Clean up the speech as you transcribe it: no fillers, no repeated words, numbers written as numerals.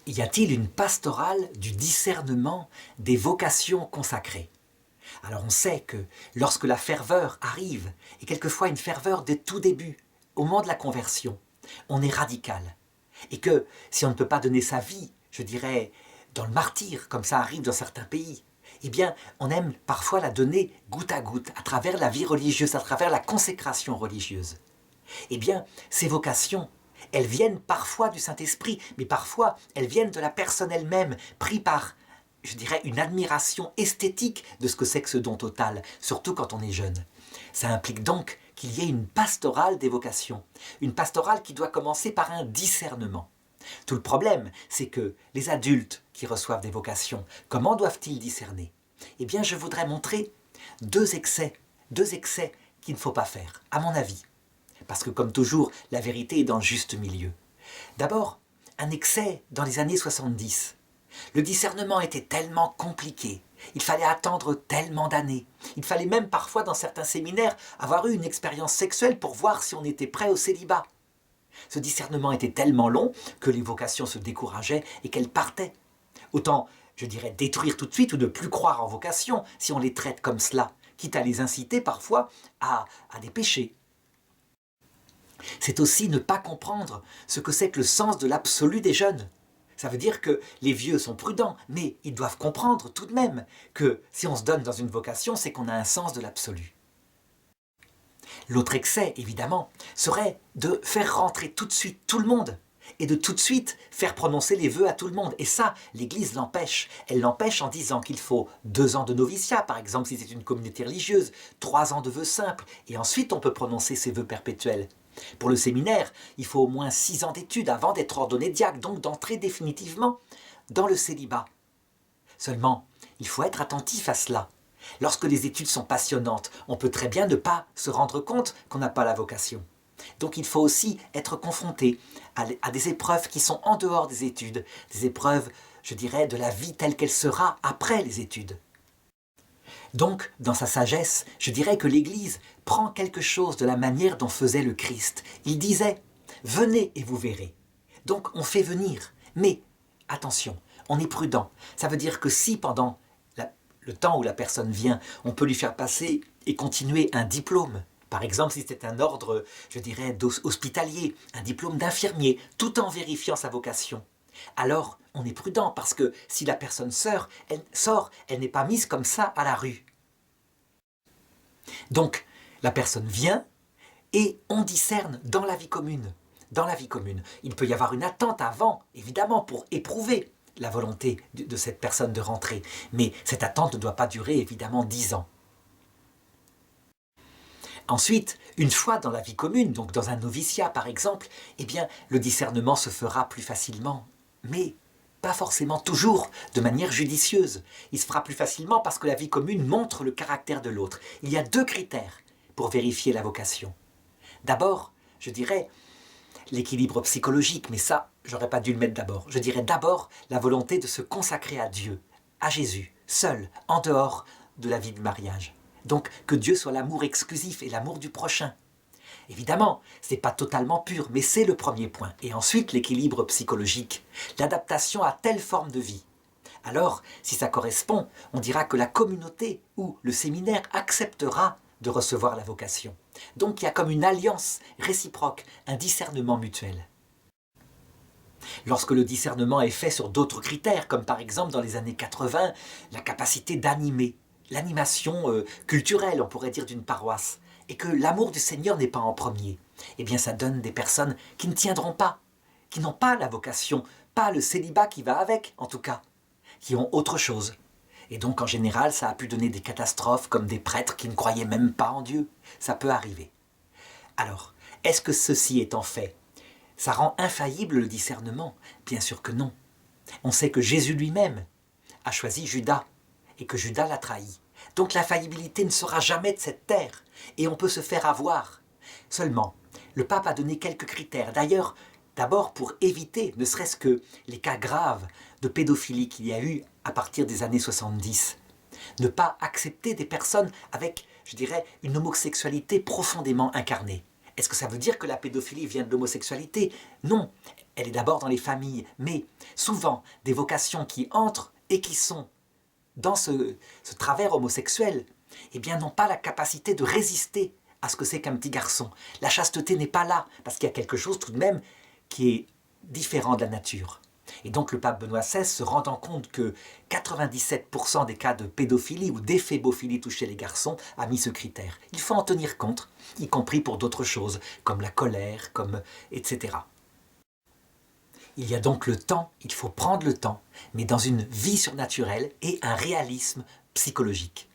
Y a-t-il une pastorale du discernement des vocations consacrées? Alors on sait que lorsque la ferveur arrive, et quelquefois une ferveur dès tout début, au moment de la conversion, on est radical. Et que si on ne peut pas donner sa vie, je dirais, dans le martyre, comme ça arrive dans certains pays, eh bien, on aime parfois la donner goutte à goutte, à travers la vie religieuse, à travers la consécration religieuse. Eh bien, ces vocations, elles viennent parfois du Saint-Esprit, mais parfois elles viennent de la personne elle-même, prise par, je dirais, une admiration esthétique de ce que c'est que ce don total, surtout quand on est jeune. Ça implique donc qu'il y ait une pastorale des vocations, une pastorale qui doit commencer par un discernement. Tout le problème, c'est que les adultes qui reçoivent des vocations, comment doivent-ils discerner? Eh bien, je voudrais montrer deux excès qu'il ne faut pas faire, à mon avis. Parce que comme toujours, la vérité est dans le juste milieu. D'abord, un excès dans les années 70. Le discernement était tellement compliqué, il fallait attendre tellement d'années. Il fallait même parfois dans certains séminaires avoir eu une expérience sexuelle pour voir si on était prêt au célibat. Ce discernement était tellement long que les vocations se décourageaient et qu'elles partaient. Autant, je dirais, détruire tout de suite ou ne plus croire en vocation si on les traite comme cela, quitte à les inciter parfois à des péchés. C'est aussi ne pas comprendre ce que c'est que le sens de l'absolu des jeunes. Ça veut dire que les vieux sont prudents, mais ils doivent comprendre tout de même que si on se donne dans une vocation, c'est qu'on a un sens de l'absolu. L'autre excès, évidemment, serait de faire rentrer tout de suite tout le monde et de tout de suite faire prononcer les vœux à tout le monde. Et ça, l'Église l'empêche. Elle l'empêche en disant qu'il faut 2 ans de noviciat, par exemple, si c'est une communauté religieuse, 3 ans de vœux simples, et ensuite on peut prononcer ses vœux perpétuels. Pour le séminaire, il faut au moins 6 ans d'études avant d'être ordonné diacre, donc d'entrer définitivement dans le célibat. Seulement, il faut être attentif à cela. Lorsque les études sont passionnantes, on peut très bien ne pas se rendre compte qu'on n'a pas la vocation. Donc il faut aussi être confronté à des épreuves qui sont en dehors des études, des épreuves, je dirais, de la vie telle qu'elle sera après les études. Donc, dans sa sagesse, je dirais que l'Église prend quelque chose de la manière dont faisait le Christ. Il disait « Venez et vous verrez ». Donc on fait venir, mais attention, on est prudent. Ça veut dire que si pendant le temps où la personne vient, on peut lui faire passer et continuer un diplôme, par exemple si c'est un ordre, je dirais, hospitalier, un diplôme d'infirmier, tout en vérifiant sa vocation, alors on est prudent parce que si la personne sort, elle n'est pas mise comme ça à la rue. Donc la personne vient et on discerne dans la vie commune. Dans la vie commune, il peut y avoir une attente avant, évidemment, pour éprouver la volonté de cette personne de rentrer. Mais cette attente ne doit pas durer, évidemment, 10 ans. Ensuite, une fois dans la vie commune, donc dans un noviciat par exemple, eh bien, le discernement se fera plus facilement. Mais pas forcément toujours de manière judicieuse. Il se fera plus facilement parce que la vie commune montre le caractère de l'autre. Il y a 2 critères pour vérifier la vocation. D'abord, je dirais, l'équilibre psychologique, mais ça, j'aurais pas dû le mettre d'abord. Je dirais d'abord la volonté de se consacrer à Dieu, à Jésus, seul, en dehors de la vie du mariage. Donc, que Dieu soit l'amour exclusif et l'amour du prochain. Évidemment, ce n'est pas totalement pur, mais c'est le premier point. Et ensuite, l'équilibre psychologique, l'adaptation à telle forme de vie. Alors, si ça correspond, on dira que la communauté ou le séminaire acceptera de recevoir la vocation. Donc il y a comme une alliance réciproque, un discernement mutuel. Lorsque le discernement est fait sur d'autres critères, comme par exemple dans les années 80, la capacité d'animer, l'animation culturelle, on pourrait dire, d'une paroisse, et que l'amour du Seigneur n'est pas en premier, eh bien ça donne des personnes qui ne tiendront pas, qui n'ont pas la vocation, pas le célibat qui va avec, en tout cas, qui ont autre chose. Et donc, en général, ça a pu donner des catastrophes comme des prêtres qui ne croyaient même pas en Dieu. Ça peut arriver. Alors, est-ce que ceci étant fait, ça rend infaillible le discernement? Bien sûr que non. On sait que Jésus lui-même a choisi Judas et que Judas l'a trahi. Donc l'infaillibilité ne sera jamais de cette terre et on peut se faire avoir. Seulement, le pape a donné quelques critères. D'ailleurs, d'abord pour éviter, ne serait-ce que les cas graves de pédophilie qu'il y a eu à partir des années 70. Ne pas accepter des personnes avec, je dirais, une homosexualité profondément incarnée. Est-ce que ça veut dire que la pédophilie vient de l'homosexualité? Non, elle est d'abord dans les familles, mais souvent des vocations qui entrent et qui sont dans ce travers homosexuel, eh bien n'ont pas la capacité de résister à ce que c'est qu'un petit garçon. La chasteté n'est pas là, parce qu'il y a quelque chose tout de même qui est différent de la nature. Et donc le pape Benoît XVI se rendant compte que 97% des cas de pédophilie ou d'éphébophilie touchés les garçons a mis ce critère. Il faut en tenir compte, y compris pour d'autres choses, comme la colère, comme etc. Il y a donc le temps, il faut prendre le temps, mais dans une vie surnaturelle et un réalisme psychologique.